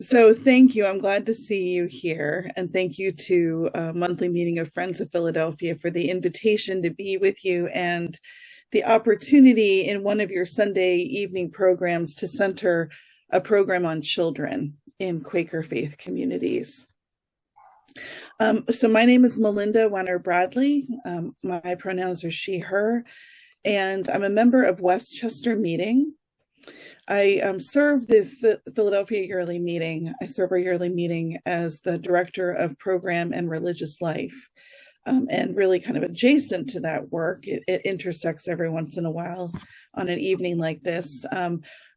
So thank you. I'm glad to see you here. And thank you to monthly meeting of Friends of Philadelphia for the invitation to be with you and the opportunity in one of your Sunday evening programs to center a program on children in Quaker faith communities. So my name is Melinda Wenner Bradley. My pronouns are she, her, and I'm a member of Westchester Meeting. I serve the Philadelphia Yearly Meeting. I serve our yearly meeting as the Director of Program and Religious Life. And really kind of adjacent to that work, it intersects every once in a while on an evening like this.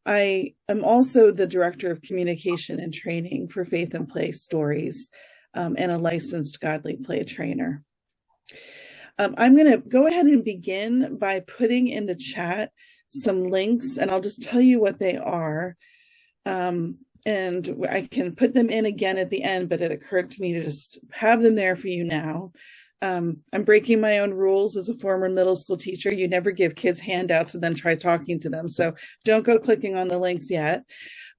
I am also the Director of Communication and Training for Faith and Play Stories, and a licensed godly play trainer. I'm going to go ahead and begin by putting in the chat some links, and I'll just tell you what they are. And I can put them in again at the end, but it occurred to me to just have them there for you now. I'm breaking my own rules as a former middle school teacher. You never give kids handouts and then try talking to them. So don't go clicking on the links yet,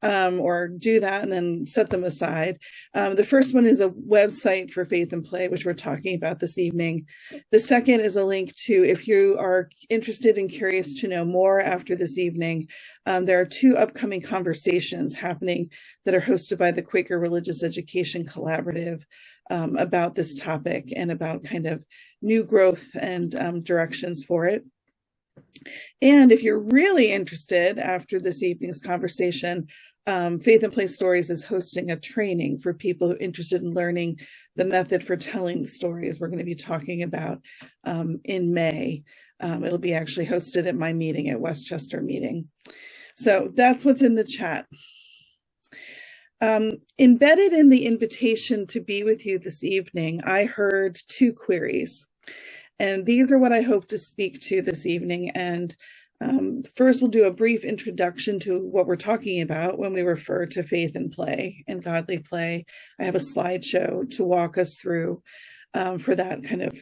or do that and then set them aside. The first one is a website for Faith and Play, which we're talking about this evening. The second is a link to, if you are interested and curious to know more after this evening, there are two upcoming conversations happening that are hosted by the Quaker Religious Education Collaborative about this topic and about kind of new growth and directions for it. And if you're really interested after this evening's conversation, Faith and Play Stories is hosting a training for people interested in learning the method for telling the stories we're going to be talking about in May. It'll be actually hosted at my meeting at Westchester Meeting. So that's what's in the chat. Embedded in the invitation to be with you this evening, I heard two queries. And these are what I hope to speak to this evening. And first, we'll do a brief introduction to what we're talking about when we refer to faith and play and godly play. I have a slideshow to walk us through for that kind of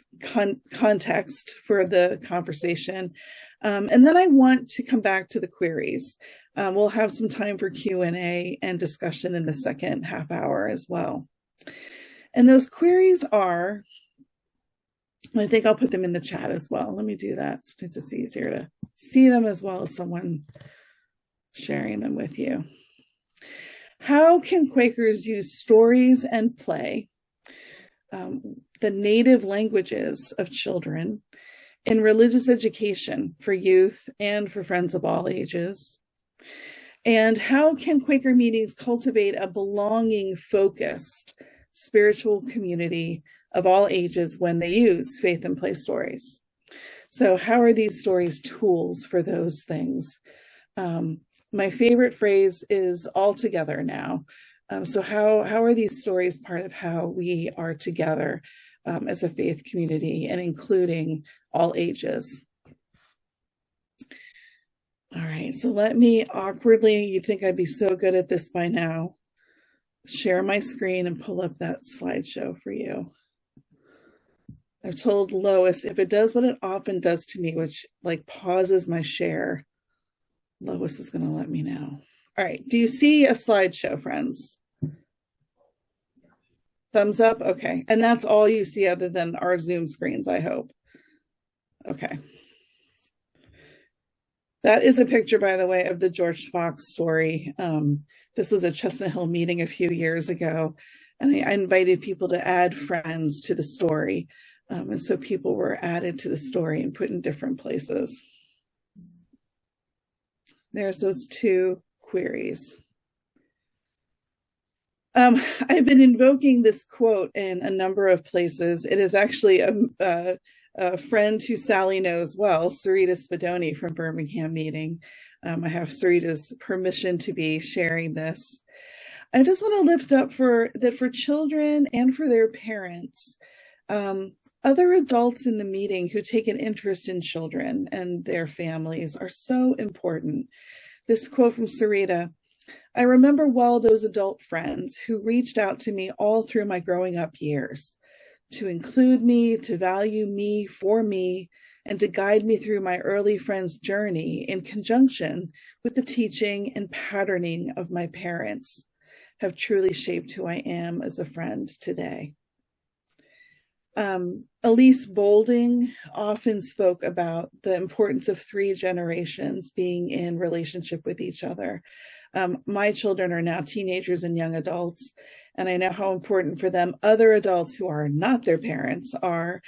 context for the conversation. And then I want to come back to the queries. We'll have some time for Q&A and discussion in the second half hour as well. And those queries are, I think I'll put them in the chat as well. Let me do that because it's easier to see them as well as someone sharing them with you. How can Quakers use stories and play, the native languages of children, in religious education for youth and for friends of all ages? And how can Quaker meetings cultivate a belonging, focused spiritual community of all ages when they use faith and play stories? So how are these stories tools for those things? My favorite phrase is all together now. So how are these stories part of how we are together as a faith community and including all ages? All right, so let me awkwardly, you'd think I'd be so good at this by now, share my screen and pull up that slideshow for you. I've told Lois if it does what it often does to me, which like pauses my share, Lois is going to let me know. All right, do you see a slideshow, friends? Thumbs up? Okay, and that's all you see other than our Zoom screens, I hope. Okay. That is a picture, by the way, of the George Fox story. This was a Chestnut Hill meeting a few years ago, and I invited people to add friends to the story. And so people were added to the story and put in different places. There's those two queries. I've been invoking this quote in a number of places. It is actually a friend who Sally knows well, Sarita Spadoni from Birmingham Meeting. I have Sarita's permission to be sharing this. I just want to lift up for children and for their parents, other adults in the meeting who take an interest in children and their families are so important. This quote from Sarita: I remember well those adult friends who reached out to me all through my growing up years to include me, to value me for me, and to guide me through my early friends' journey in conjunction with the teaching and patterning of my parents have truly shaped who I am as a friend today. Elise Boulding often spoke about the importance of 3 generations being in relationship with each other. My children are now teenagers and young adults, and I know how important for them other adults who are not their parents are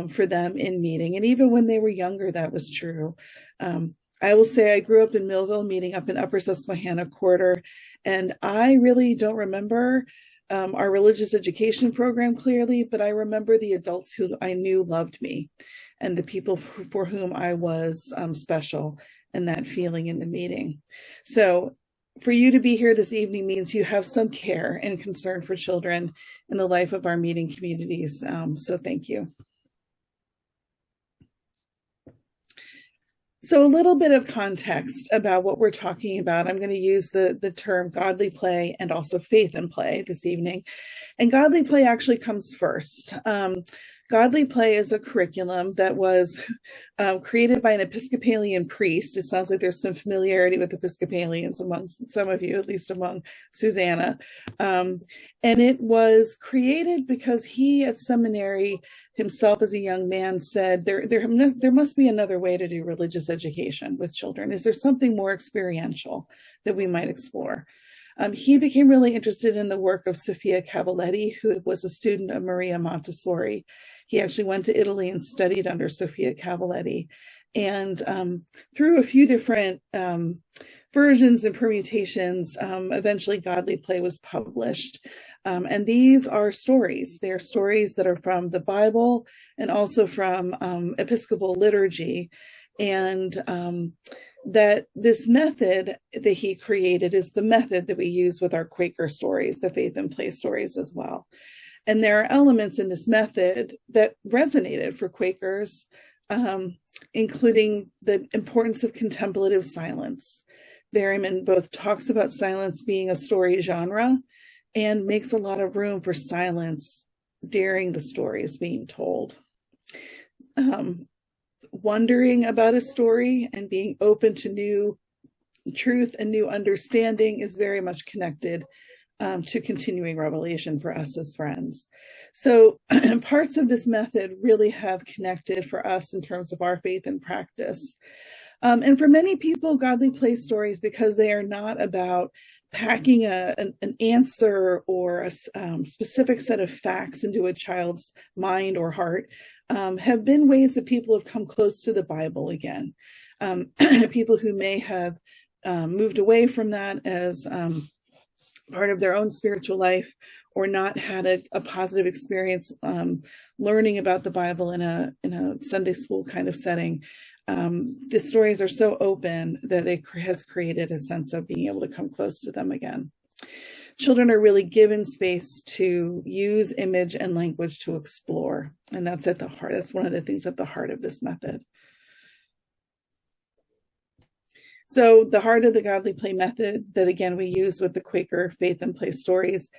for them in meeting. And even when they were younger, that was true. I will say I grew up in Millville, meeting up in Upper Susquehanna Quarter, and I really don't remember our religious education program clearly, but I remember the adults who I knew loved me and the people for whom I was special, and that feeling in the meeting. So for you to be here this evening means you have some care and concern for children in the life of our meeting communities. So thank you. So a little bit of context about what we're talking about. I'm going to use the term godly play and also faith and play this evening. And godly play actually comes first. Godly play is a curriculum that was created by an Episcopalian priest. It sounds like there's some familiarity with Episcopalians amongst some of you, at least among Susanna. And it was created because he at seminary himself as a young man said, there must be another way to do religious education with children. Is there something more experiential that we might explore? He became really interested in the work of Sophia Cavalletti, who was a student of Maria Montessori. He actually went to Italy and studied under Sophia Cavalletti. And through a few different versions and permutations, eventually Godly Play was published. And these are stories. They are stories that are from the Bible and also from Episcopal liturgy. And that this method that he created is the method that we use with our Quaker stories, the faith and play stories as well. And there are elements in this method that resonated for Quakers, including the importance of contemplative silence. Berryman both talks about silence being a story genre and makes a lot of room for silence during the stories being told. Wondering about a story and being open to new truth and new understanding is very much connected to continuing revelation for us as friends. So parts of this method really have connected for us in terms of our faith and practice. And for many people, Godly Play stories, because they are not about packing an answer or a specific set of facts into a child's mind or heart, have been ways that people have come close to the Bible again. People who may have moved away from that as part of their own spiritual life, or not had a positive experience learning about the Bible in a Sunday school kind of setting. The stories are so open that it has created a sense of being able to come close to them again. Children are really given space to use image and language to explore. And that's at the heart. That's one of the things at the heart of this method. So the heart of the Godly Play method that, again, we use with the Quaker faith and play stories,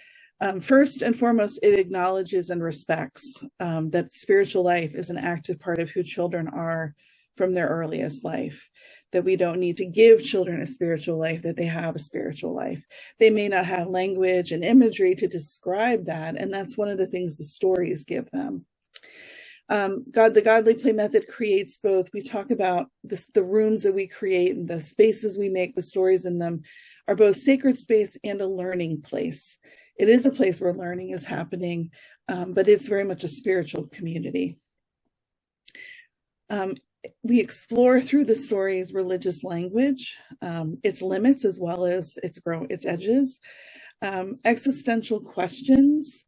first and foremost, it acknowledges and respects that spiritual life is an active part of who children are from their earliest life, that we don't need to give children a spiritual life, that they have a spiritual life. They may not have language and imagery to describe that, and that's one of the things the stories give them. The Godly Play method creates both. We talk about the rooms that we create and the spaces we make with stories in them are both sacred space and a learning place. It is a place where learning is happening, but it's very much a spiritual community. We explore through the stories religious language, its limits as well as its edges, existential questions,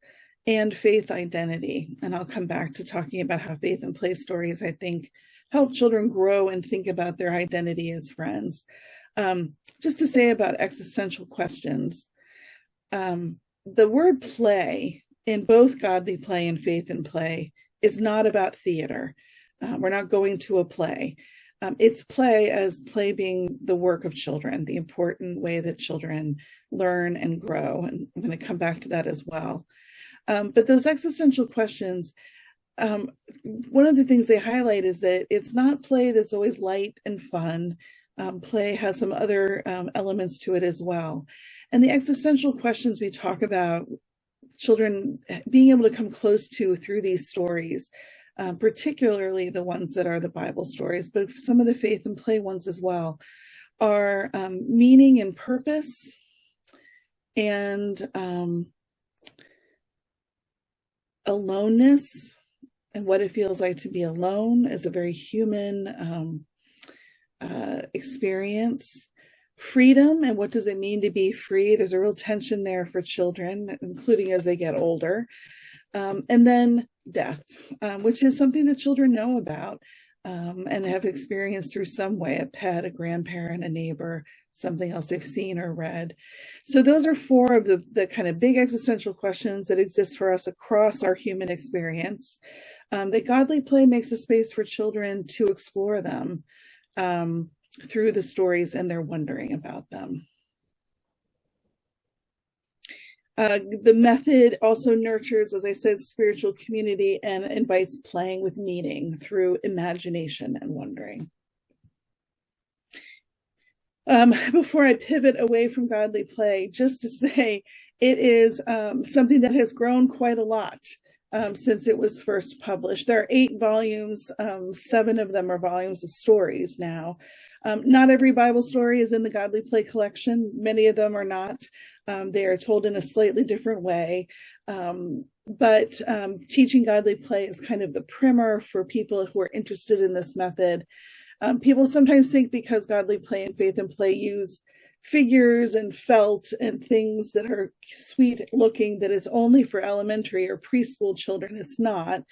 and faith identity. And I'll come back to talking about how faith and play stories, I think, help children grow and think about their identity as friends. Just to say about existential questions, the word play in both Godly Play and faith and play is not about theater. We're not going to a play. It's play as play being the work of children, the important way that children learn and grow. And I'm going to come back to that as well. But those existential questions one of the things they highlight is that it's not play that's always light and fun. Play has some other elements to it as well. And the existential questions we talk about, children being able to come close to through these stories, particularly the ones that are the Bible stories, but some of the faith and play ones as well, are meaning and purpose, and aloneness, and what it feels like to be alone is a very human experience. Freedom, and what does it mean to be free? There's a real tension there for children, including as they get older. And then death, which is something that children know about and have experienced through some way: a pet, a grandparent, a neighbor, something else they've seen or read. So those are four of the kind of big existential questions that exist for us across our human experience. That godly play makes a space for children to explore them through the stories, and they're wondering about them. The method also nurtures, as I said, spiritual community and invites playing with meaning through imagination and wondering. Before I pivot away from godly play, just to say, it is something that has grown quite a lot since it was first published. There are 8 volumes, 7 of them are volumes of stories now. Not every Bible story is in the Godly Play collection. Many of them are not. They are told in a slightly different way. But teaching Godly Play is kind of the primer for people who are interested in this method. People sometimes think because Godly Play and Faith and Play use figures and felt and things that are sweet looking, that it's only for elementary or preschool children. It's not.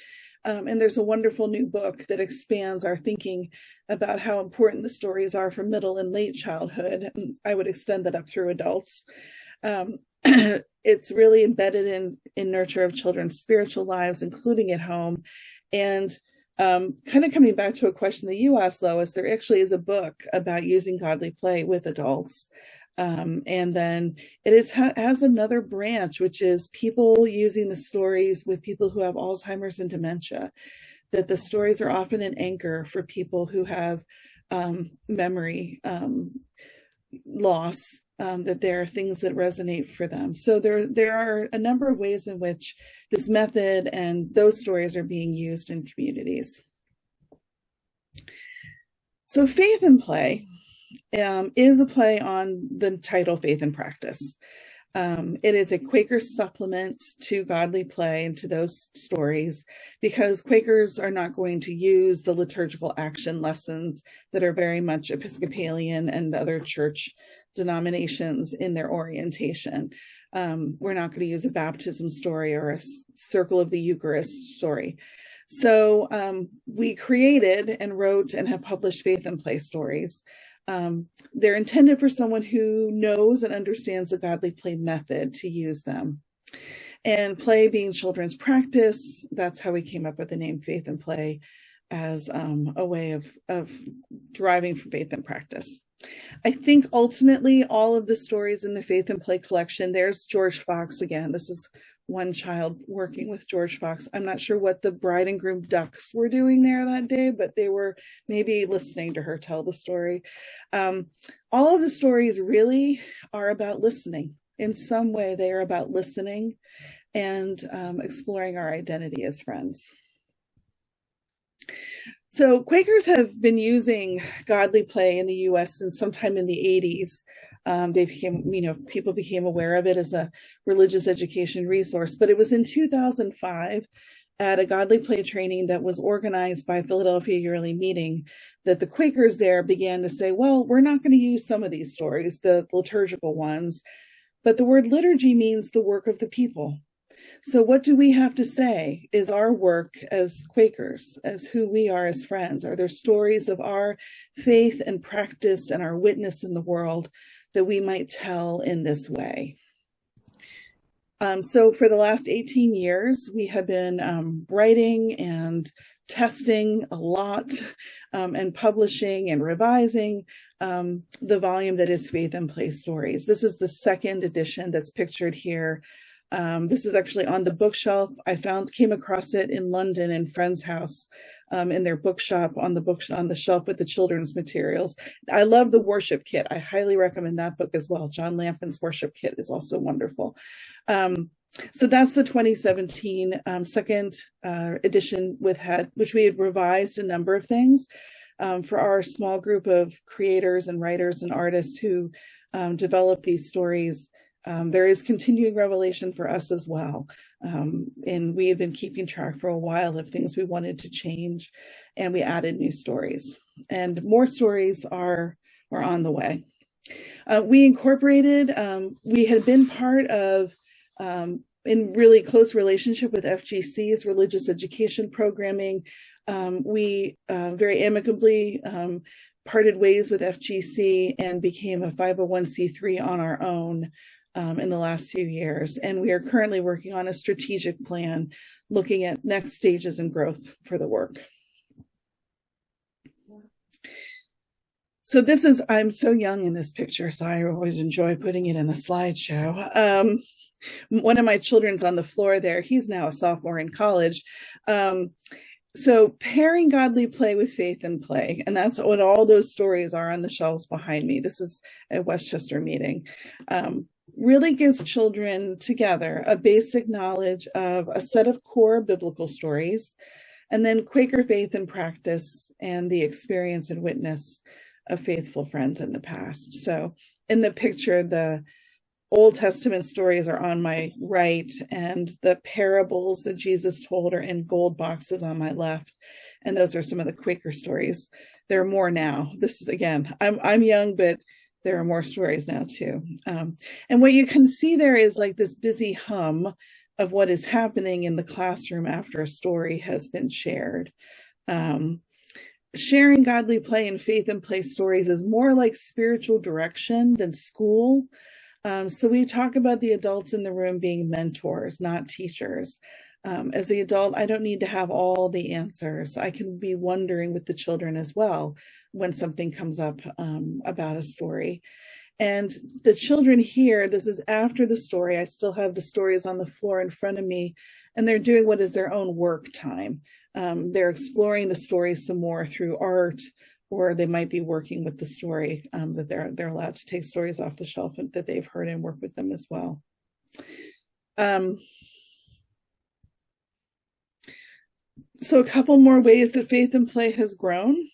And there's a wonderful new book that expands our thinking about how important the stories are for middle and late childhood. And I would extend that up through adults. It's really embedded in nurture of children's spiritual lives, including at home. And kind of coming back to a question that you asked, Lois, there actually is a book about using Godly Play with adults. And then it has another branch, which is people using the stories with people who have Alzheimer's and dementia, that the stories are often an anchor for people who have memory loss, that there are things that resonate for them. So there are a number of ways in which this method and those stories are being used in communities. So Faith and Play is a play on the title Faith and Practice. It is a Quaker supplement to Godly Play and to those stories, because Quakers are not going to use the liturgical action lessons that are very much Episcopalian and other church denominations in their orientation. We're not going to use a baptism story or a circle of the Eucharist story. So we created and wrote and have published Faith and Play stories. They're intended for someone who knows and understands the Godly Play method to use them. And play being children's practice, that's how we came up with the name Faith and Play, as a way of deriving from faith and practice. I think ultimately all of the stories in the Faith and Play collection, there's George Fox again. This is one child working with George Fox. I'm not sure what the bride and groom ducks were doing there that day, but they were maybe listening to her tell the story. All of the stories really are about listening. In some way, they are about listening and exploring our identity as friends. So Quakers have been using Godly Play in the U.S. since sometime in the 80s. People became aware of it as a religious education resource. But it was in 2005 at a Godly Play training that was organized by Philadelphia Yearly Meeting that the Quakers there began to say, well, we're not going to use some of these stories, the liturgical ones, but the word liturgy means the work of the people. So what do we have to say is our work as Quakers, as who we are as friends? Are there stories of our faith and practice and our witness in the world that we might tell in this way? So for the last 18 years, we have been writing and testing a lot and publishing and revising the volume that is Faith and Play Stories. This is the second edition that's pictured here. This is actually on the bookshelf. Came across it in London in Friend's house, in their bookshop on the shelf with the children's materials. I love the worship kit. I highly recommend that book as well. John Lampin's worship kit is also wonderful. So that's the 2017 second edition which we had revised a number of things for our small group of creators and writers and artists who develop these stories. There is continuing revelation for us as well. And we have been keeping track for a while of things we wanted to change, and we added new stories. And more stories are on the way. We incorporated, we had been part of, in really close relationship with FGC's religious education programming. We very amicably parted ways with FGC and became a 501c3 on our own in the last few years. And we are currently working on a strategic plan looking at next stages and growth for the work. So I'm so young in this picture, so I always enjoy putting it in a slideshow. One of my children's on the floor there. He's now a sophomore in college. So pairing godly play with faith and play, and that's what all those stories are on the shelves behind me. This is a Westchester meeting. Really gives children together a basic knowledge of a set of core biblical stories, and then Quaker faith and practice and the experience and witness of faithful friends in the past. So in the picture, the Old Testament stories are on my right, and the parables that Jesus told are in gold boxes on my left. And those are some of the Quaker stories. There are more now. This is, again, I'm young, but there are more stories now too. And what you can see there is like this busy hum of what is happening in the classroom after a story has been shared. Sharing godly play and faith and play stories is more like spiritual direction than school. So we talk about the adults in the room being mentors, not teachers. As the adult, I don't need to have all the answers. I can be wondering with the children as well when something comes up about a story. And the children here, this is after the story. I still have the stories on the floor in front of me, and they're doing what is their own work time. They're exploring the story some more through art, or they might be working with the story, that they're allowed to take stories off the shelf that they've heard and work with them as well. So a couple more ways that Faith and Play has grown.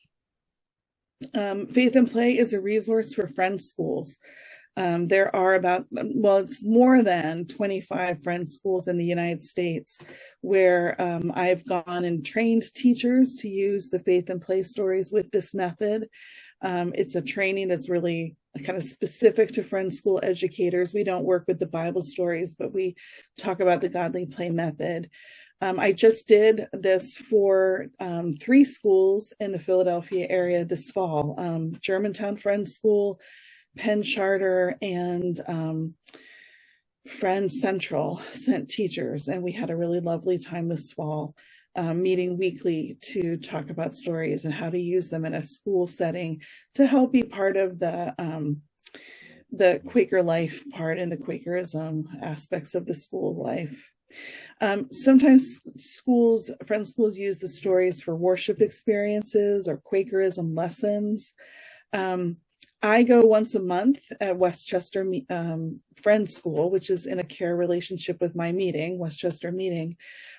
Faith and Play is a resource for Friends schools. There are it's more than 25 Friends schools in the United States where I've gone and trained teachers to use the Faith and Play stories with this method. It's a training that's really kind of specific to Friends school educators. We don't work with the Bible stories, but we talk about the godly play method. I just did this for 3 schools in the Philadelphia area this fall. Germantown Friends School, Penn Charter, and Friends Central sent teachers, and we had a really lovely time this fall, meeting weekly to talk about stories and how to use them in a school setting to help be part of the Quaker life part and the Quakerism aspects of the school life. Sometimes Friends schools use the stories for worship experiences or Quakerism lessons. I go once a month at Westchester Friends School, which is in a care relationship with my meeting, Westchester meeting.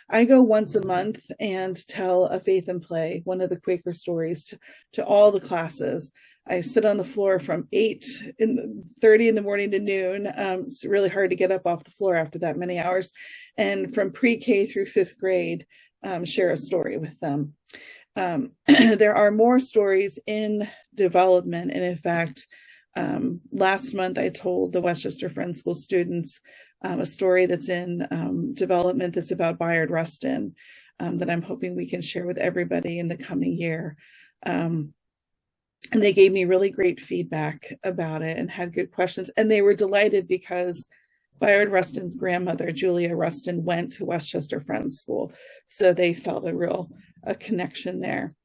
I go once a month and tell a Faith and Play, one of the Quaker stories, to all the classes. I sit on the floor from 8:30 in the morning to noon. It's really hard to get up off the floor after that many hours. And from pre-K through 5th grade, share a story with them. There are more stories in development. And in fact, last month I told the Westchester Friends School students a story that's in development that's about Bayard Rustin that I'm hoping we can share with everybody in the coming year. And they gave me really great feedback about it and had good questions. And they were delighted because Bayard Rustin's grandmother, Julia Rustin, went to Westchester Friends School. So they felt a connection there.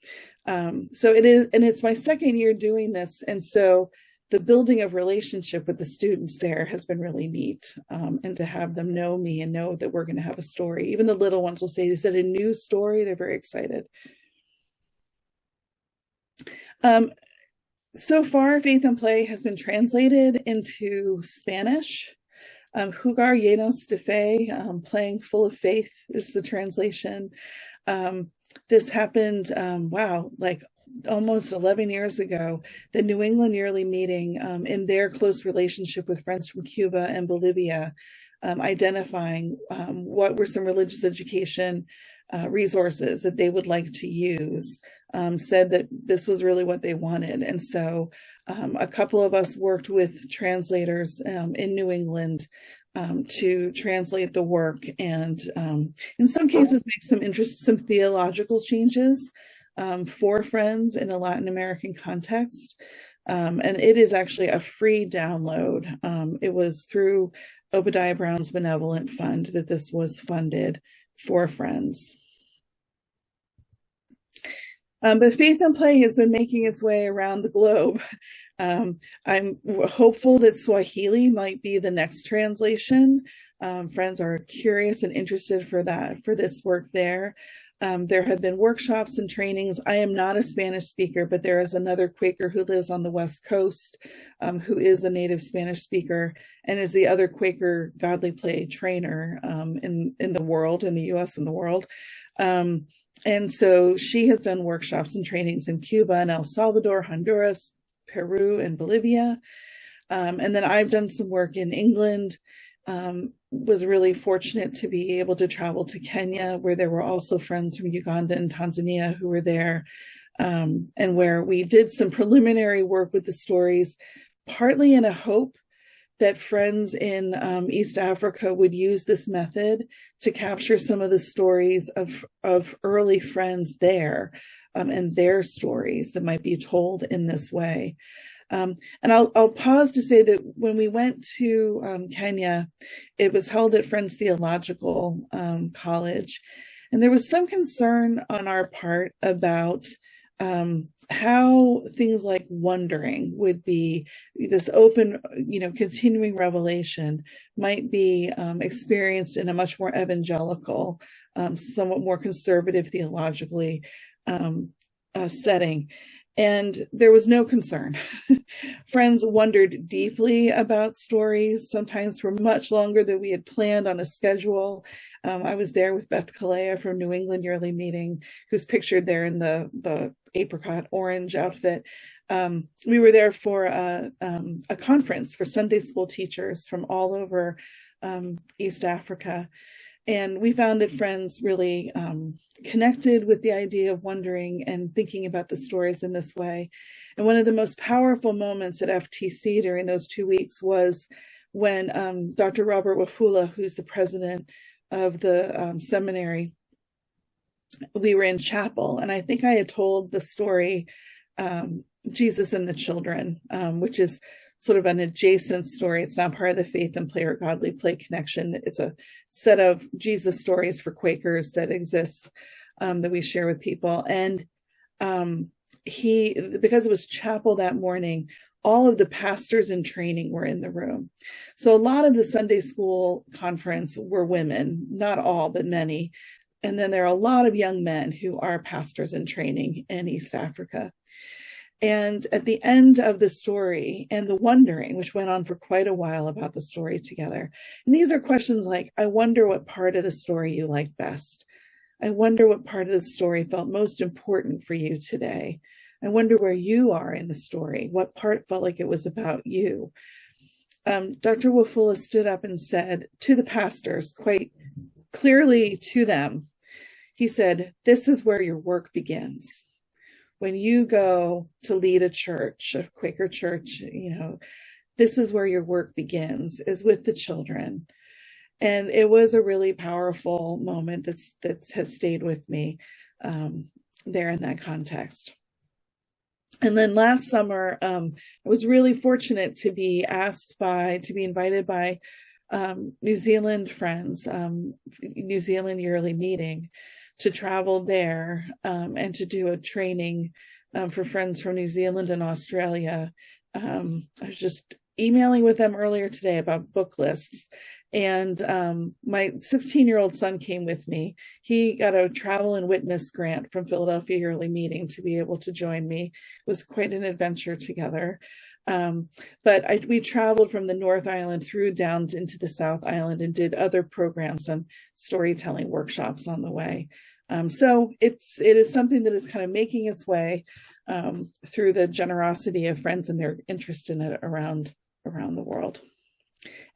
So it is, and it's my second year doing this. And so the building of relationship with the students there has been really neat. And to have them know me and know that we're going to have a story. Even the little ones will say, is it a new story? They're very excited. So far, Faith and Play has been translated into Spanish. Jugar Llenos de Fe, playing full of faith is the translation. This happened, like almost 11 years ago, the New England Yearly Meeting, in their close relationship with friends from Cuba and Bolivia, identifying what were some religious education resources that they would like to use, said that this was really what they wanted. And so a couple of us worked with translators in New England to translate the work, and in some cases make some theological changes for friends in a Latin American context. And it is actually a free download. It was through Obadiah Brown's Benevolent Fund that this was funded for friends. But Faith and Play has been making its way around the globe. I'm hopeful that Swahili might be the next translation. Friends are curious and interested for this work there. There have been workshops and trainings. I am not a Spanish speaker, but there is another Quaker who lives on the West Coast, who is a native Spanish speaker and is the other Quaker godly play trainer in the world, in the US and the world. And so she has done workshops and trainings in Cuba and El Salvador, Honduras, Peru, and Bolivia. And then I've done some work in England. Was really fortunate to be able to travel to Kenya, where there were also friends from Uganda and Tanzania who were there, and where we did some preliminary work with the stories, partly in a hope that friends in East Africa would use this method to capture some of the stories of early friends there, and their stories that might be told in this way. And I'll pause to say that when we went to Kenya, it was held at Friends Theological College, and there was some concern on our part about how things like wondering would be, this open, continuing revelation might be experienced in a much more evangelical, somewhat more conservative theologically setting. And there was no concern. Friends wondered deeply about stories, sometimes for much longer than we had planned on a schedule. I was there with Beth Kalea from New England Yearly Meeting, who's pictured there in the apricot orange outfit. We were there for a conference for Sunday school teachers from all over East Africa. And we found that friends really connected with the idea of wondering and thinking about the stories in this way. And one of the most powerful moments at FTC during those 2 weeks was when Dr. Robert Wafula, who's the president of the seminary, we were in chapel. And I think I had told the story, Jesus and the Children, which is sort of an adjacent story. It's not part of the Faith and Play or Godly Play connection. It's a set of Jesus stories for Quakers that exists, that we share with people. And because it was chapel that morning, all of the pastors in training were in the room. So a lot of the Sunday school conference were women, not all, but many. And then there are a lot of young men who are pastors in training in East Africa. And at the end of the story and the wondering, which went on for quite a while about the story together, and these are questions like, I wonder what part of the story you liked best. I wonder what part of the story felt most important for you today. I wonder where you are in the story. What part felt like it was about you? Dr. Wafula stood up and said to the pastors, quite clearly to them, he said, this is where your work begins. When you go to lead a church, a Quaker church, this is where your work begins, is with the children. And it was a really powerful moment that has stayed with me there in that context. And then last summer, I was really fortunate to be invited by New Zealand friends, New Zealand Yearly Meeting, to travel there and to do a training for friends from New Zealand and Australia I was just emailing with them earlier today about book lists. And my 16-year-old son came with me. He got a travel and witness grant from Philadelphia Yearly Meeting to be able to join me. It was quite an adventure together. But we traveled from the North Island through down into the South Island and did other programs and storytelling workshops on the way. So it is something that is kind of making its way through the generosity of friends and their interest in it around the world.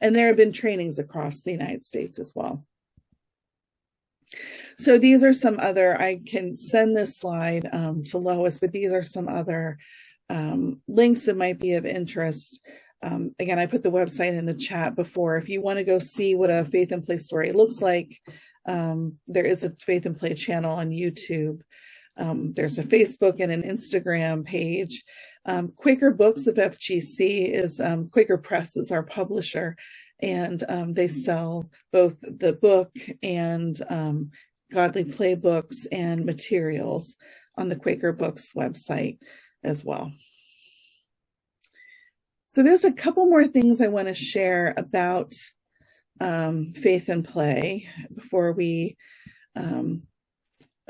And there have been trainings across the United States as well. So these are some other, I can send this slide to Lois, but these are some other links that might be of interest. Again, I put the website in the chat before. If you want to go see what a Faith and Play story looks like, there is a Faith and Play channel on YouTube. There's a Facebook and an Instagram page. Quaker Books of FGC is, Quaker Press is our publisher, and they sell both the book and Godly Play books and materials on the Quaker Books website as well. So there's a couple more things I want to share about Faith and Play before we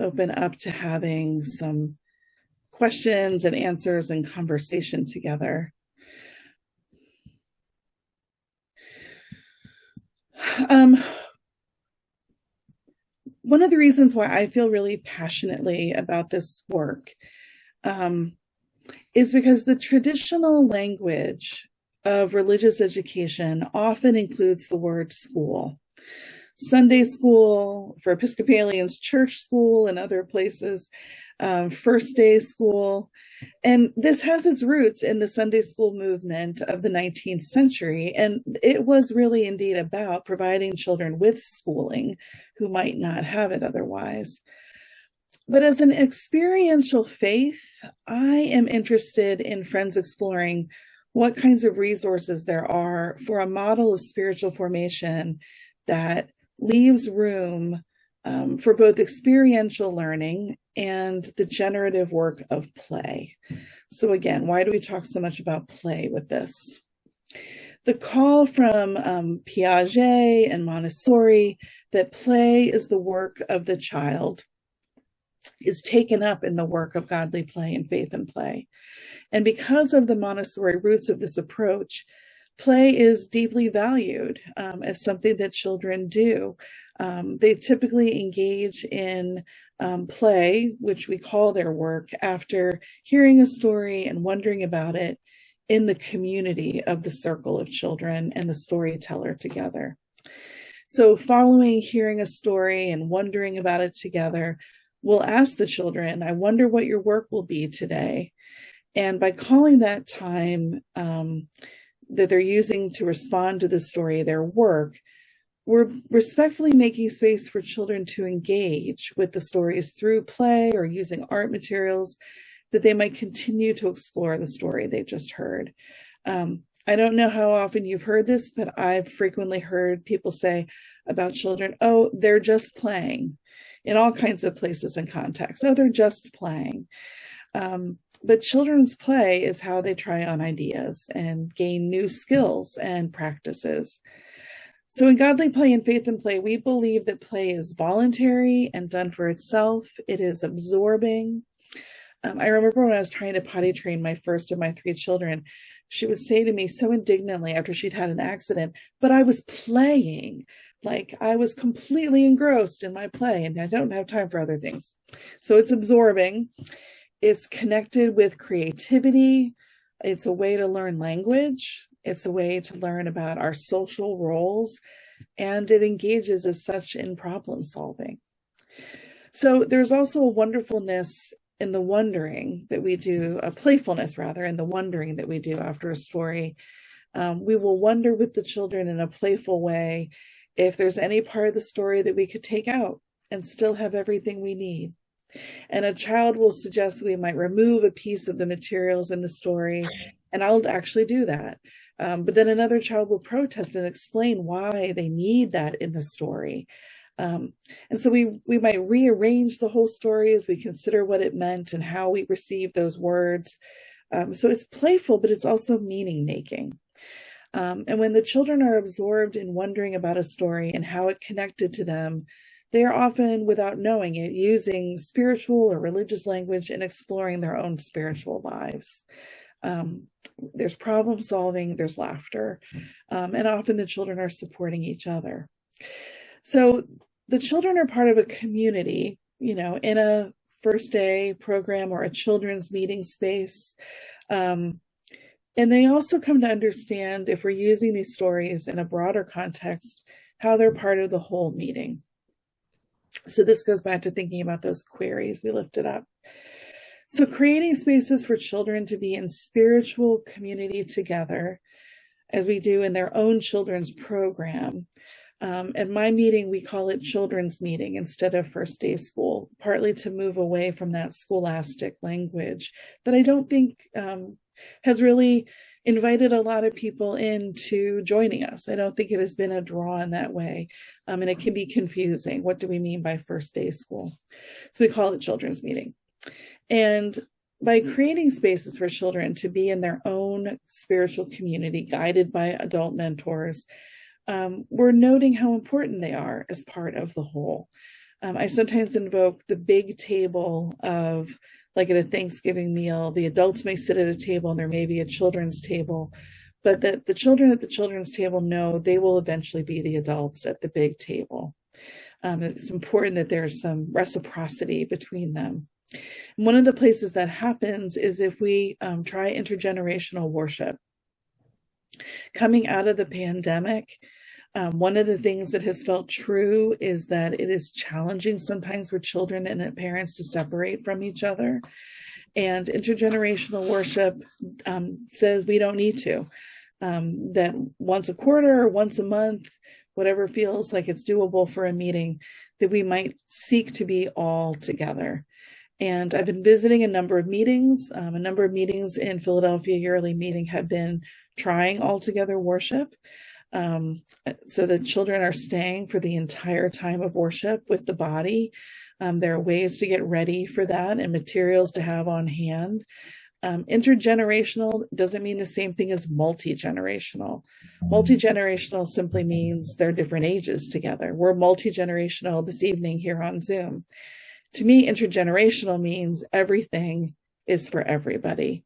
open up to having some questions and answers and conversation together. One of the reasons why I feel really passionately about this work is because the traditional language of religious education often includes the word school. Sunday school, for Episcopalians, church school, and other places, first day school. And this has its roots in the Sunday school movement of the 19th century. And it was really indeed about providing children with schooling who might not have it otherwise. But as an experiential faith, I am interested in friends exploring what kinds of resources there are for a model of spiritual formation that leaves room for both experiential learning and the generative work of play. So again, why do we talk so much about play with this? The call from Piaget and Montessori that play is the work of the child is taken up in the work of Godly Play and Faith and Play. And because of the Montessori roots of this approach, play is deeply valued as something that children do. They typically engage in play, which we call their work, after hearing a story and wondering about it in the community of the circle of children and the storyteller together. So following hearing a story and wondering about it together, we'll ask the children, I wonder what your work will be today. And by calling that time that they're using to respond to the story, their work, we're respectfully making space for children to engage with the stories through play or using art materials that they might continue to explore the story they just heard. I don't know how often you've heard this, but I've frequently heard people say about children, oh, they're just playing, in all kinds of places and contexts. Oh, they're just playing. But children's play is how they try on ideas and gain new skills and practices. So in Godly Play and Faith and Play, we believe that play is voluntary and done for itself. It is absorbing. I remember when I was trying to potty train my first of my 3 children, she would say to me so indignantly after she'd had an accident, but I was playing. Like I was completely engrossed in my play and I don't have time for other things. So it's absorbing. It's connected with creativity. It's a way to learn language. It's a way to learn about our social roles, and it engages as such in problem solving. So there's also a wonderfulness in the wondering that we do, a playfulness rather, in the wondering that we do after a story. We will wonder with the children in a playful way if there's any part of the story that we could take out and still have everything we need. And a child will suggest that we might remove a piece of the materials in the story, and I'll actually do that. But then another child will protest and explain why they need that in the story. And so we might rearrange the whole story as we consider what it meant and how we receive those words. So it's playful, but it's also meaning making. And when the children are absorbed in wondering about a story and how it connected to them, they are often, without knowing it, using spiritual or religious language and exploring their own spiritual lives. There's problem solving, there's laughter, and often the children are supporting each other. So the children are part of a community, in a first day program or a children's meeting space. And they also come to understand, if we're using these stories in a broader context, how they're part of the whole meeting. So this goes back to thinking about those queries we lifted up. So creating spaces for children to be in spiritual community together, as we do in their own children's program. At my meeting, we call it children's meeting instead of first day school, partly to move away from that scholastic language that I don't think has really invited a lot of people into joining us. I don't think it has been a draw in that way. And it can be confusing. What do we mean by first day school? So we call it children's meeting. And by creating spaces for children to be in their own spiritual community, guided by adult mentors, we're noting how important they are as part of the whole. I sometimes invoke the big table of, like at a Thanksgiving meal, the adults may sit at a table and there may be a children's table, but that the children at the children's table know they will eventually be the adults at the big table. It's important that there's some reciprocity between them. And one of the places that happens is if we try intergenerational worship. Coming out of the pandemic, one of the things that has felt true is that it is challenging sometimes for children and parents to separate from each other. And intergenerational worship says we don't need to. That once a quarter or once a month, whatever feels like it's doable for a meeting, that we might seek to be all together. And I've been visiting a number of meetings. A number of meetings in Philadelphia Yearly Meeting have been trying all together worship. So the children are staying for the entire time of worship with the body. There are ways to get ready for that and materials to have on hand. Intergenerational doesn't mean the same thing as multi-generational. Multi-generational simply means they're different ages together. We're multi-generational this evening here on Zoom. To me, intergenerational means everything is for everybody.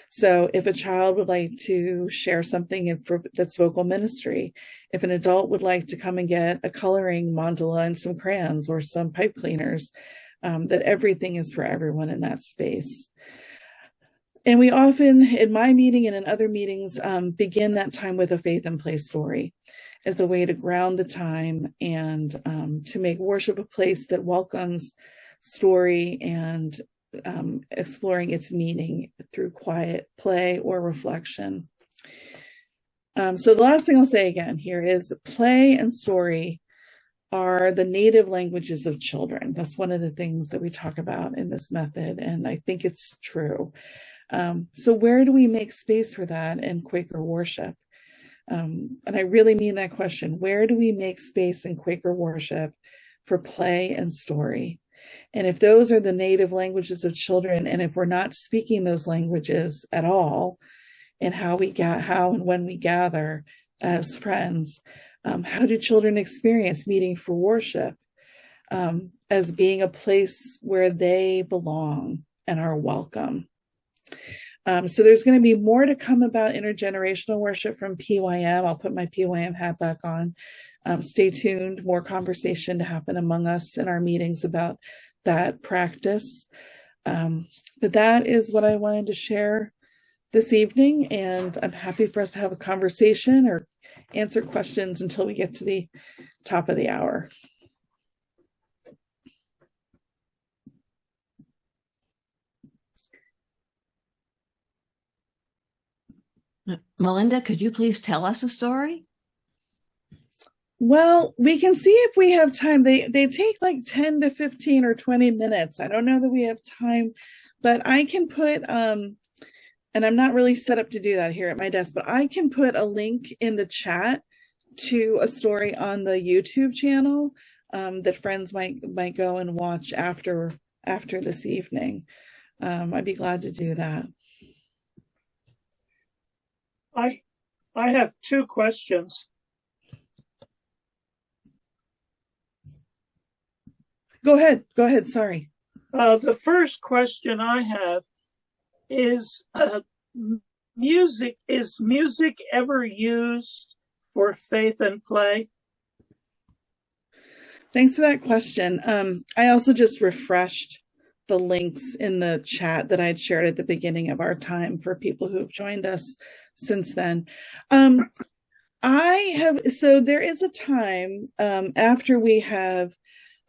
So if a child would like to share something that's vocal ministry, if an adult would like to come and get a coloring mandala and some crayons or some pipe cleaners, that everything is for everyone in that space. And we often, in my meeting and in other meetings, begin that time with a faith and play story as a way to ground the time and to make worship a place that welcomes story and exploring its meaning through quiet play or reflection. So the last thing I'll say again here is play and story are the native languages of children. That's one of the things that we talk about in this method, and I think it's true. So where do we make space for that in Quaker worship? And I really mean that question. Where do we make space in Quaker worship for play and story? And if those are the native languages of children, and if we're not speaking those languages at all, and how and when we gather as friends, how do children experience meeting for worship as being a place where they belong and are welcome? So there's going to be more to come about intergenerational worship from PYM. I'll put my PYM hat back on. Stay tuned, more conversation to happen among us in our meetings about that practice. But that is what I wanted to share this evening, and I'm happy for us to have a conversation or answer questions until we get to the top of the hour. Melinda, could you please tell us a story? Well, we can see if we have time. They take like 10 to 15 or 20 minutes. I don't know that we have time, but I can put, and I'm not really set up to do that here at my desk, but I can put a link in the chat to a story on the YouTube channel that friends might go and watch after this evening. I'd be glad to do that. I I have two questions. Go ahead. Go ahead. Sorry. The first question I have is music. Is music ever used for faith and play? Thanks for that question. I also just refreshed the links in the chat that I'd shared at the beginning of our time for people who have joined us since then. So there is a time after we have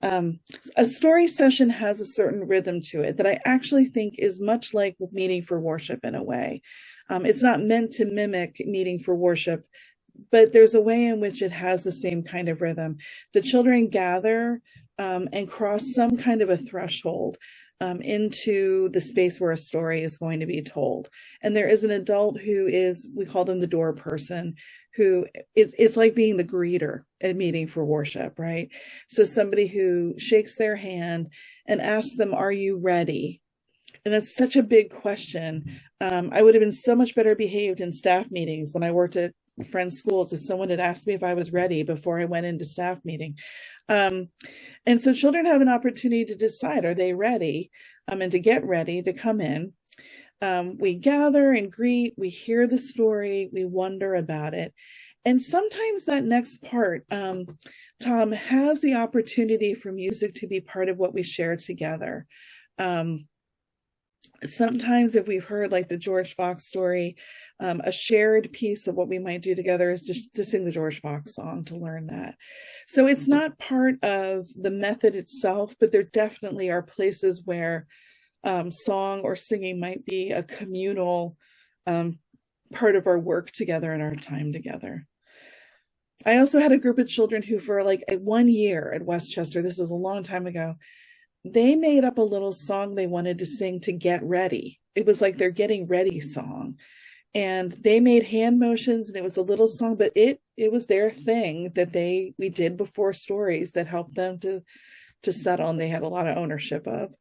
a story session has a certain rhythm to it that I actually think is much like meeting for worship in a way. It's not meant to mimic meeting for worship, but there's a way in which it has the same kind of rhythm. The children gather and cross some kind of a threshold into the space where a story is going to be told. And there is an adult who is, we call them the door person, who it's like being the greeter at meeting for worship, right? So somebody who shakes their hand and asks them, "Are you ready?" And that's such a big question. I would have been so much better behaved in staff meetings when I worked at friends' schools if someone had asked me if I was ready before I went into staff meeting. And so children have an opportunity to decide, are they ready? And to get ready to come in. We gather and greet, we hear the story, we wonder about it. And sometimes that next part, Tom, has the opportunity for music to be part of what we share together. Sometimes if we've heard like the George Fox story, a shared piece of what we might do together is just to sing the George Fox song, to learn that. So it's not part of the method itself, but there definitely are places where song or singing might be a communal part of our work together and our time together. I also had a group of children who for like 1 year at Westchester, this was a long time ago, they made up a little song they wanted to sing to get ready. It was like their getting ready song. And they made hand motions and it was a little song, but it was their thing that we did before stories that helped them to settle, and they had a lot of ownership of.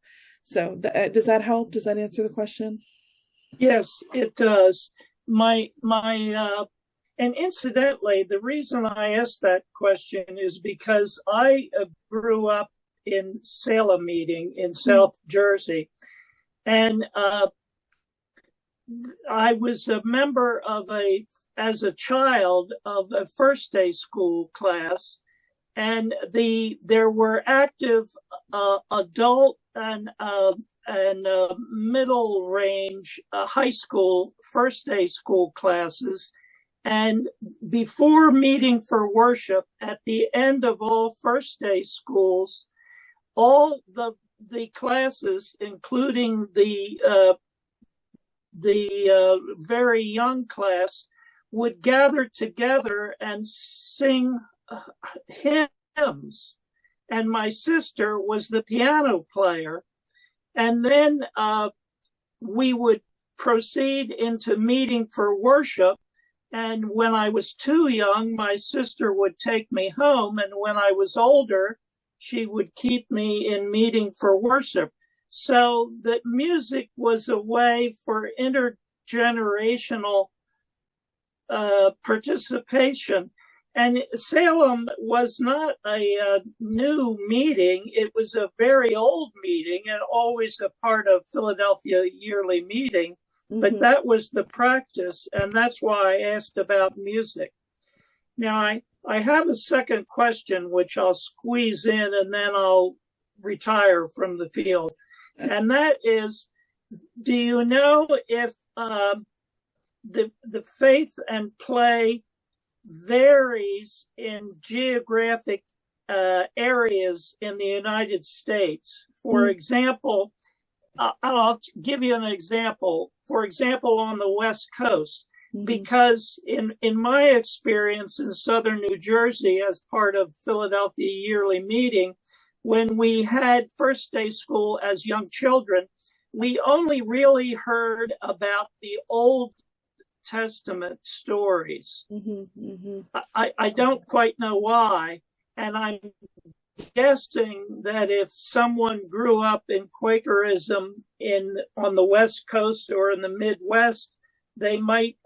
So does that help? Does that answer the question? Yes, it does. And incidentally, the reason I asked that question is because I grew up in Salem meeting in South Jersey, and I was a member as a child of a first day school class, and there were active adult and middle range high school first day school classes. And before meeting for worship, at the end of all first day schools, all the classes, including the very young class, would gather together and sing hymns. And my sister was the piano player. And then we would proceed into meeting for worship. And when I was too young, my sister would take me home. And when I was older, she would keep me in meeting for worship. So that music was a way for intergenerational participation. And Salem was not a new meeting. It was a very old meeting and always a part of Philadelphia yearly meeting. Mm-hmm. But that was the practice, and that's why I asked about music. Now, I have a second question, which I'll squeeze in, and then I'll retire from the field. And that is, do you know if the faith and play varies in geographic areas in the United States? For example, I'll give you an example. For example, on the West Coast, because in my experience in Southern New Jersey as part of Philadelphia yearly meeting, when we had first day school as young children, we only really heard about the Old Testament stories. I don't quite know why. And I'm guessing that if someone grew up in Quakerism on the West Coast or in the Midwest, they might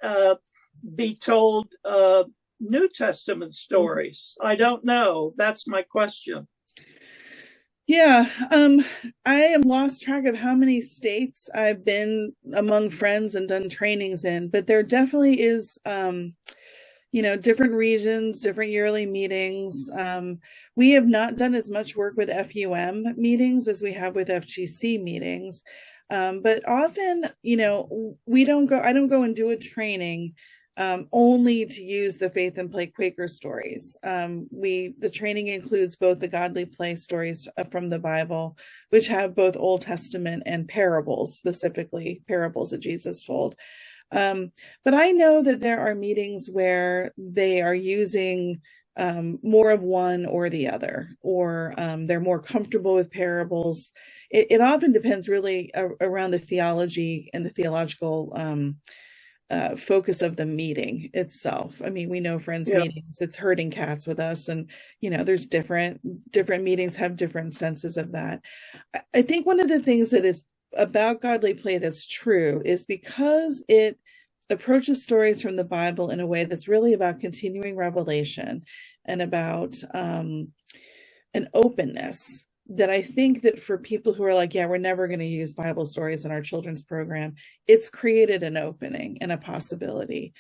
be told New Testament stories? I don't know. That's my question. Yeah, I have lost track of how many states I've been among friends and done trainings in, but there definitely is, different regions, different yearly meetings. We have not done as much work with FUM meetings as we have with FGC meetings. But often, I don't go and do a training only to use the Faith and Play Quaker stories. The training includes both the godly play stories from the Bible, which have both Old Testament and parables, specifically parables that Jesus told. But I know that there are meetings where they are using more of one or the other, or they're more comfortable with parables. It often depends really around the theology and the theological focus of the meeting itself. I mean, we know Friends meetings, it's herding cats with us, and there's different meetings have different senses of that. I think one of the things that is about godly play that's true is because it approaches stories from the Bible in a way that's really about continuing revelation and about an openness, that I think that for people who are like, yeah, we're never going to use Bible stories in our children's program, it's created an opening and a possibility.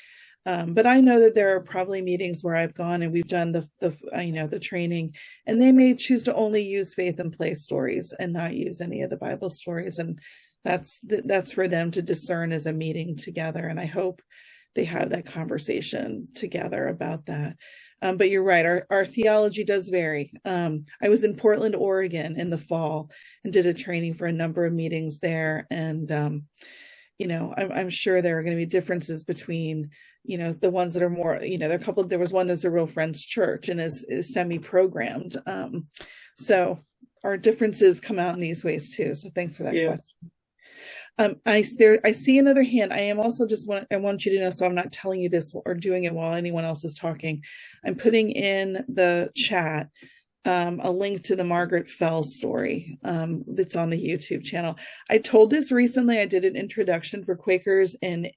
But I know that there are probably meetings where I've gone and we've done the training, and they may choose to only use Faith and Play stories and not use any of the Bible stories. And that's for them to discern as a meeting together. And I hope they have that conversation together about that. But you're right, our theology does vary. I was in Portland, Oregon in the fall and did a training for a number of meetings there. And, I'm sure there are going to be differences between, the ones that are more, there was one that's a Real Friends Church and is semi-programmed. So our differences come out in these ways too. So thanks for that question. I see another hand. I want you to know, so I'm not telling you this or doing it while anyone else is talking. I'm putting in the chat a link to the Margaret Fell story that's on the YouTube channel. I told this recently. I did an introduction for Quakers in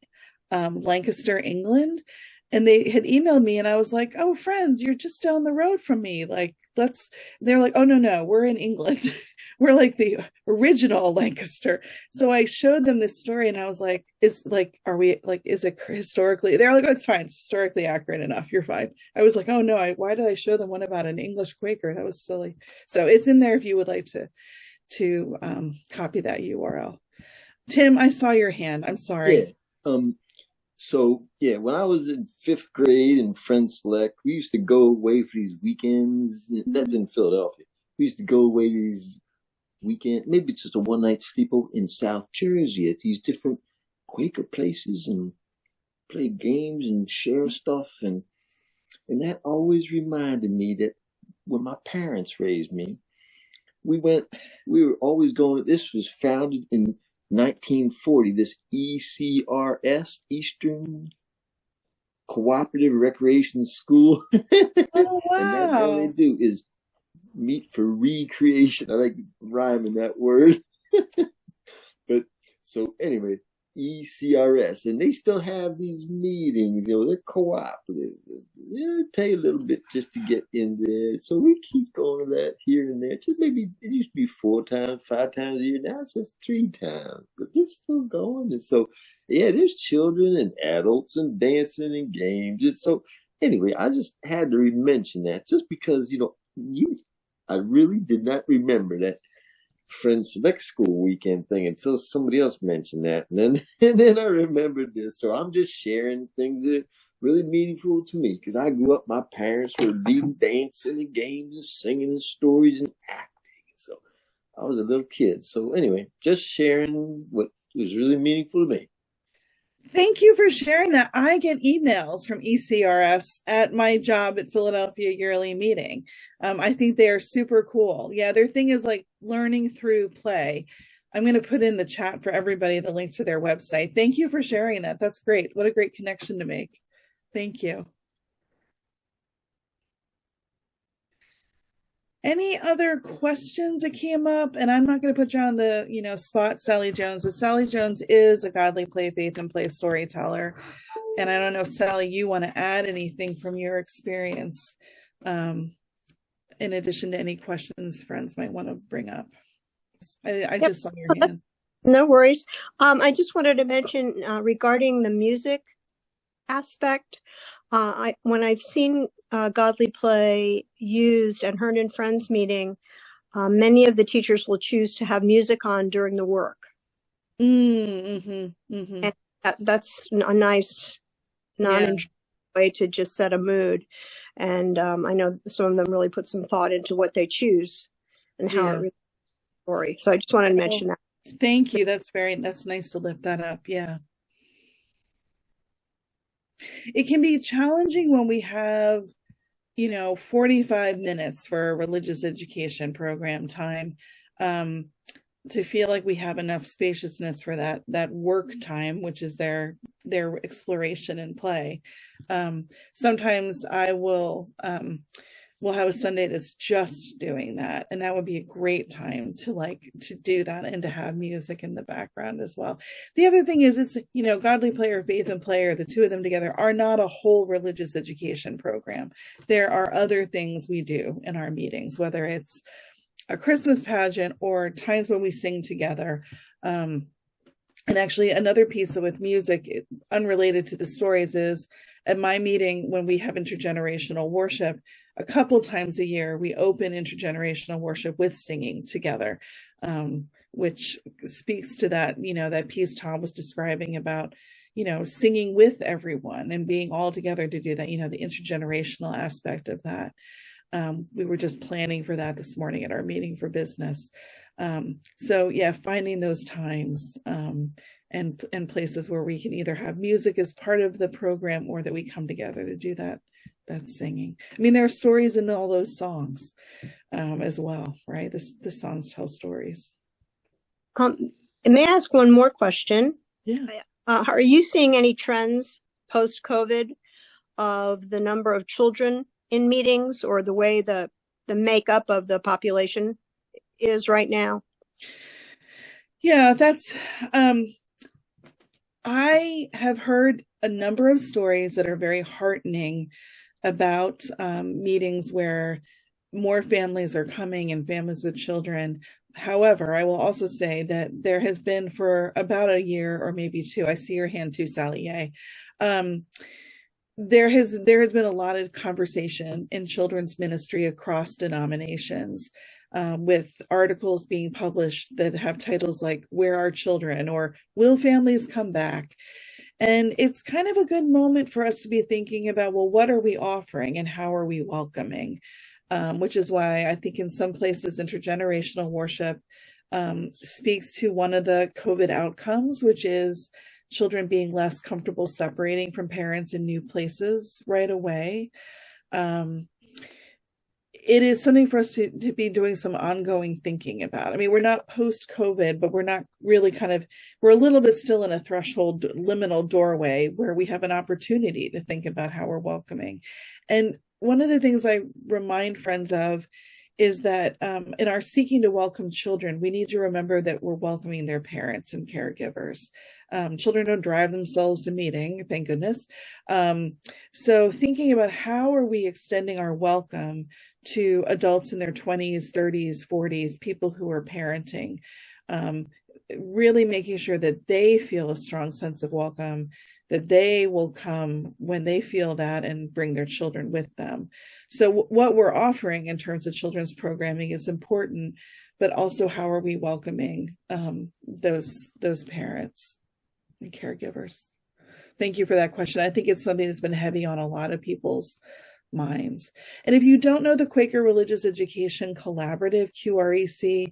Lancaster, England, and they had emailed me, and I was like, "Oh, friends, you're just down the road from me. Like, they're like, "Oh, no, we're in England." We're like the original Lancaster. So I showed them this story, and I was like, is it historically? They're like, "Oh, it's fine. It's historically accurate enough. You're fine." I was like, "Oh no, why did I show them one about an English Quaker? That was silly." So it's in there if you would like to copy that URL. Tim, I saw your hand. I'm sorry. Yeah. When I was in 5th grade in Friend Select, we used to go away for these weekends. That's in Philadelphia. We used to go away to these weekend, maybe it's just a one-night sleepover in South Jersey at these different Quaker places and play games and share stuff. And that always reminded me that when my parents raised me, we were always going. This was founded in 1940, this ECRS, Eastern Cooperative Recreation School. Oh, wow. And that's all they do is meet for recreation. I like rhyming that word. But so anyway, ECRS, and they still have these meetings. They're cooperative. They pay a little bit just to get in there. So we keep going to that here and there. Just maybe it used to be 4 times, 5 times a year. Now it's just 3 times, but they're still going. And so, there's children and adults and dancing and games. And so anyway, I just had to mention that just because I really did not remember that Friends Select School weekend thing until somebody else mentioned that. And then I remembered this. So I'm just sharing things that are really meaningful to me, because I grew up, my parents were leading dancing and games and singing and stories and acting. So I was a little kid. So anyway, just sharing what was really meaningful to me. Thank you for sharing that. I get emails from ECRS at my job at Philadelphia Yearly Meeting. I think they are super cool. Yeah, their thing is like learning through play. I'm going to put in the chat for everybody the link to their website. Thank you for sharing that. That's great. What a great connection to make. Thank you. Any other questions that came up? And I'm not going to put you on the, spot, Sally Jones, but Sally Jones is a godly play, faith, and play storyteller. And I don't know if, Sally, you want to add anything from your experience, in addition to any questions friends might want to bring up. I just saw your hand. No worries. I just wanted to mention regarding the music aspect, when I've seen godly play used at Hearn and Friends meeting, many of the teachers will choose to have music on during the work. Mm-hmm, mm-hmm. And that's a nice non-intrusive way to just set a mood. And I know some of them really put some thought into what they choose and how it really story. So I just wanted to mention that. Thank you. That's nice to lift that up. Yeah. It can be challenging when we have, 45 minutes for a religious education program time, to feel like we have enough spaciousness for that work time, which is their exploration and play. Sometimes I will we'll have a Sunday that's just doing that, and that would be a great time to do that and to have music in the background as well. The other thing is, it's godly play or faith and play, or the two of them together, are not a whole religious education program. There are other things we do in our meetings, whether it's a Christmas pageant or times when we sing together. And actually, another piece with music, unrelated to the stories, is at my meeting when we have intergenerational worship, a couple times a year, we open intergenerational worship with singing together, which speaks to that, that piece Tom was describing about, singing with everyone and being all together to do that, the intergenerational aspect of that. We were just planning for that this morning at our meeting for business. So yeah, finding those times and places where we can either have music as part of the program or that we come together to do that singing. I mean, there are stories in all those songs as well, right? The songs tell stories. May I ask one more question? Yeah. Are you seeing any trends post-COVID of the number of children in meetings, or the way the makeup of the population is right now? Yeah, that's I have heard a number of stories that are very heartening about meetings where more families are coming, and families with children. However, I will also say that there has been, for about a year or maybe two, I see your hand too, Sally, yay. There has been a lot of conversation in children's ministry across denominations, with articles being published that have titles like "Where Are Children?" or "Will Families Come Back?" And it's kind of a good moment for us to be thinking about, well, what are we offering and how are we welcoming? Which is why I think in some places intergenerational worship speaks to one of the COVID outcomes, which is children being less comfortable separating from parents in new places right away. It is something for us to be doing some ongoing thinking about. I mean, we're not post-COVID, but we're not really we're a little bit still in a threshold, liminal doorway where we have an opportunity to think about how we're welcoming. And one of the things I remind friends of is that in our seeking to welcome children, we need to remember that we're welcoming their parents and caregivers. Children don't drive themselves to meeting, thank goodness. So thinking about how are we extending our welcome to adults in their 20s, 30s, 40s, people who are parenting, really making sure that they feel a strong sense of welcome, that they will come when they feel that and bring their children with them. So what we're offering in terms of children's programming is important, but also how are we welcoming those parents and caregivers? Thank you for that question. I think it's something that's been heavy on a lot of people's minds. And if you don't know the Quaker Religious Education Collaborative, QREC,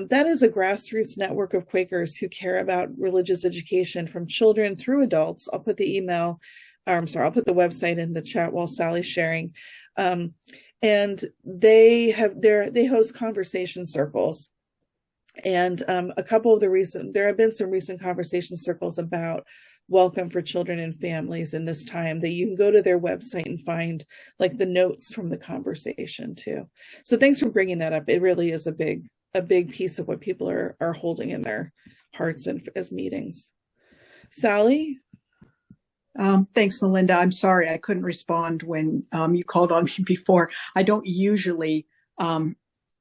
that is a grassroots network of Quakers who care about religious education from children through adults. I'll put the website in the chat while Sally's sharing. And they host conversation circles. And there have been some recent conversation circles about welcome for children and families in this time, that you can go to their website and find like the notes from the conversation too. So thanks for bringing that up. It really is a big piece of what people are holding in their hearts and as meetings. Sally? Thanks, Melinda. I'm sorry I couldn't respond when you called on me before. I don't usually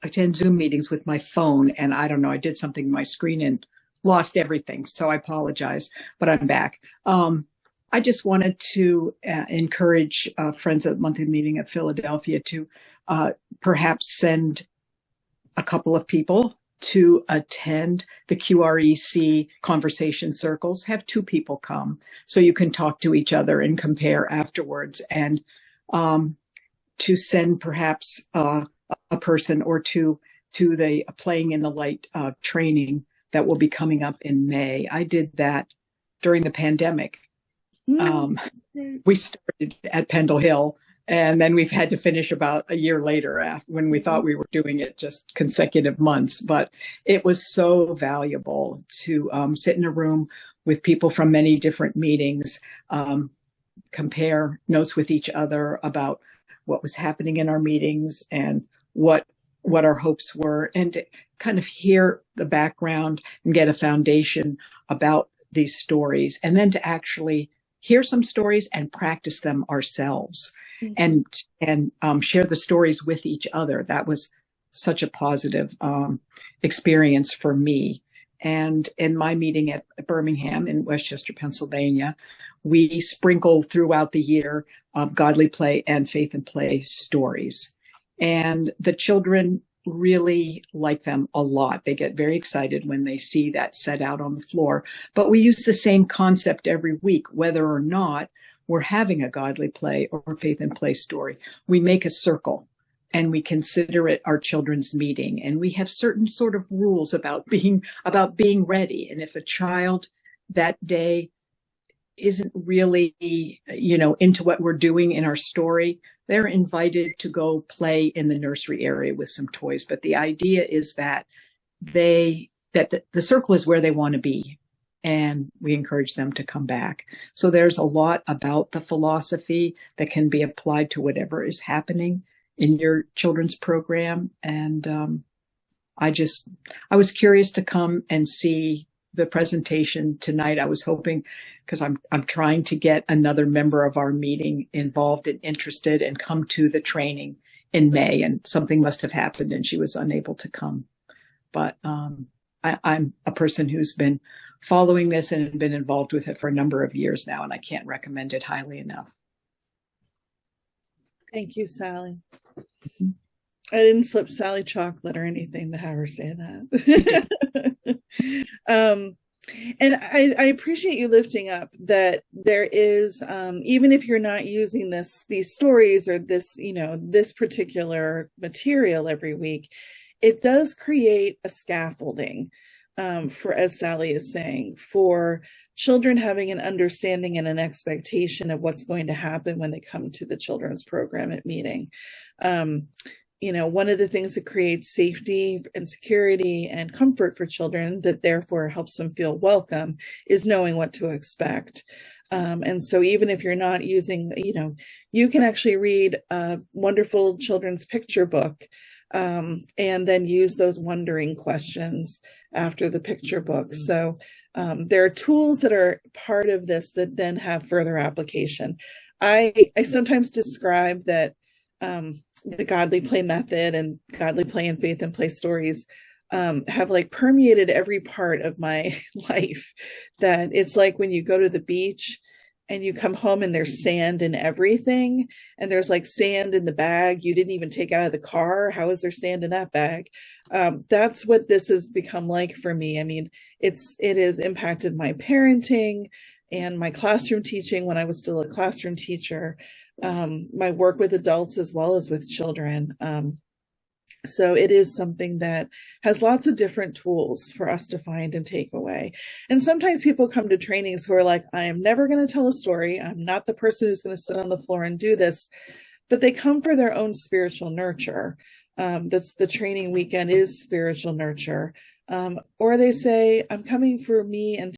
attend Zoom meetings with my phone, and I don't know, I did something to my screen and lost everything, so I apologize, but I'm back. I just wanted to encourage Friends at Monthly Meeting at Philadelphia to perhaps send a couple of people to attend the QREC conversation circles. Have 2 people come so you can talk to each other and compare afterwards, and to send perhaps a person or two to the Playing in the Light training that will be coming up in May. I did that during the pandemic. We started at Pendle Hill, and then we've had to finish about a year later when we thought we were doing it just consecutive months. But it was so valuable to sit in a room with people from many different meetings, compare notes with each other about what was happening in our meetings and what our hopes were, and to kind of hear the background and get a foundation about these stories, and then to actually hear some stories and practice them ourselves, and share the stories with each other. That was such a positive experience for me. And in my meeting at Birmingham in Westchester, Pennsylvania, we sprinkle throughout the year godly play and faith and play stories. And the children really like them a lot. They get very excited when they see that set out on the floor. But we use the same concept every week, whether or not we're having a godly play or faith and play story. We make a circle and we consider it our children's meeting. And we have certain sort of rules about being ready. And if a child that day isn't really, into what we're doing in our story, they're invited to go play in the nursery area with some toys. But the idea is that the circle is where they want to be, and we encourage them to come back. So there's a lot about the philosophy that can be applied to whatever is happening in your children's program. And I was curious to come and see the presentation tonight. I was hoping, because I'm trying to get another member of our meeting involved and interested and come to the training in May, and something must have happened and she was unable to come. But I'm a person who's been following this and been involved with it for a number of years now, and I can't recommend it highly enough. Thank you, Sally. I didn't slip Sally chocolate or anything to have her say that. And I appreciate you lifting up that there is, even if you're not using these stories or this particular material every week, it does create a scaffolding for, as Sally is saying, for children having an understanding and an expectation of what's going to happen when they come to the children's program at meeting. One of the things that creates safety and security and comfort for children, that therefore helps them feel welcome, is knowing what to expect. And so even if you're not using, you can actually read a wonderful children's picture book, and then use those wondering questions after the picture book. So there are tools that are part of this that then have further application. I sometimes describe that the godly play method and godly play and faith and play stories have like permeated every part of my life. That it's like when you go to the beach and you come home and there's sand in everything, and there's like sand in the bag you didn't even take out of the car. How is there sand in that bag? That's what this has become like for me. I mean, it has impacted my parenting and my classroom teaching when I was still a classroom teacher, my work with adults as well as with children. So it is something that has lots of different tools for us to find and take away. And sometimes people come to trainings who are like, I am never going to tell a story. I'm not the person who's going to sit on the floor and do this, but they come for their own spiritual nurture. That's the training weekend is spiritual nurture. Or they say, I'm coming for me and